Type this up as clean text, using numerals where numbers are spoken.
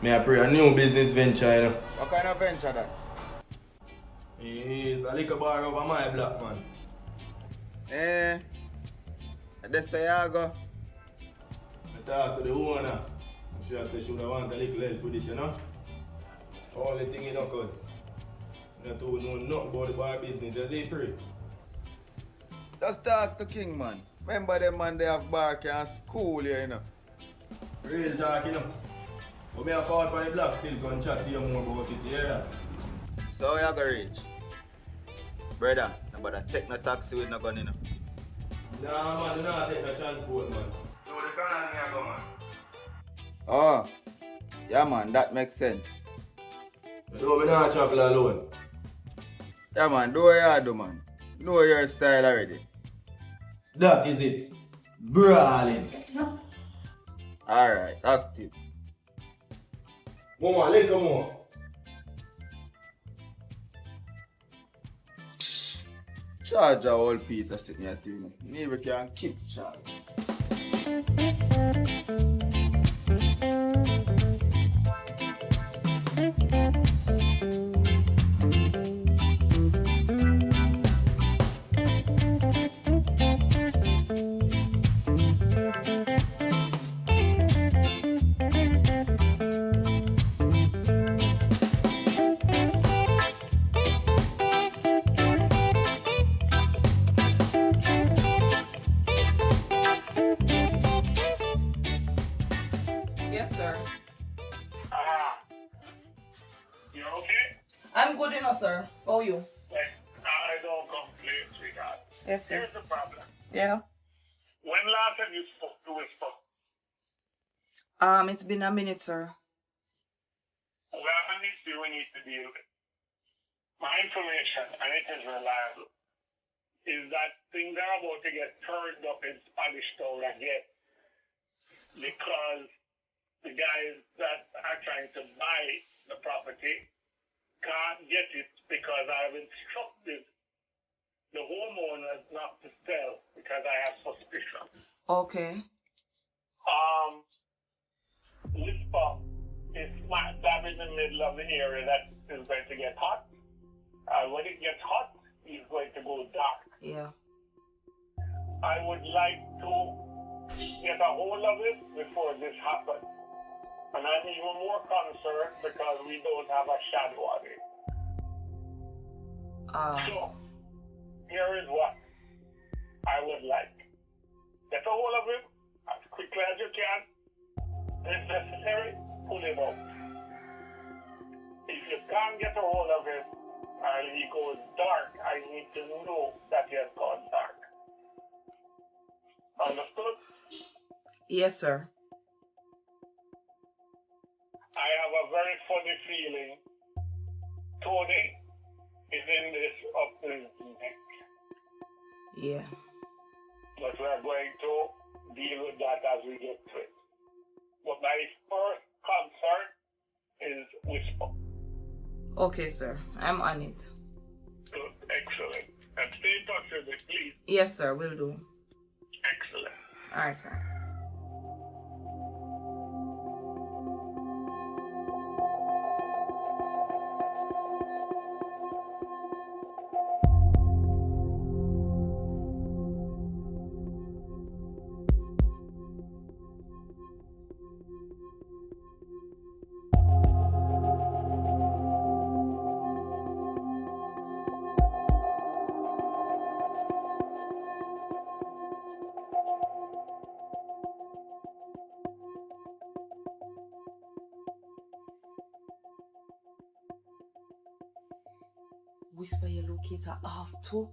Me I pray a new business venture, you know. What kind of venture that? It's a little bar over my block, man. That's the you go. I talk to the owner. She said she would want a little help with it, you know. Only thing you know, cause you don't know nothing about the bar business, you see, pray. Just talk to King, man. Remember them man, they have bar can school here, you know. Real talk, you know. But me a fall on the block still can chat to you more about it, you hear that? So you go reach. Brother, nobody take no taxi with no gun, you know. Nah, man, do not take no transport, man. So the cannon here go, man. Oh, yeah, man, that makes sense. So me not travel alone. Yeah, man, do what you do, man. Know your style already. That is it. Brawling. Alright, active. More, little more. Charge a whole piece of sitting at you. Never can keep charge. Yes, sir. You okay? I'm good enough, sir. How are you? Like, I don't complain, sweetheart. Yes, sir. Here's the problem. Yeah. When last time you spoke to Whisper, It's been a minute, sir. we have an issue we need to deal with. My information, and it is reliable, is that things are about to get turned up in Spanish Town again. Because the guys that are trying to buy the property can't get it because I've instructed the homeowners not to sell because I have suspicion. Okay. Whisper is smack dab in the middle of the area that is going to get hot. When it gets hot, it's going to go dark. Yeah. I would like to get a hold of it before this happens. And I'm even more concerned because we don't have a shadow on it. So, here is what I would like. Get a hold of him as quickly as you can. If necessary, pull him out. If you can't get a hold of him and he goes dark, I need to know that he has gone dark. Understood? Yes, sir. I have a very funny feeling Tony is in this up to his neck. Yeah. But we are going to deal with that as we get to it. But my first concern is Whisper. Okay, sir. I'm on it. Good, excellent. And stay in touch with me, please. Yes, sir. Will do. Excellent. All right, sir. Whisper your locator off too.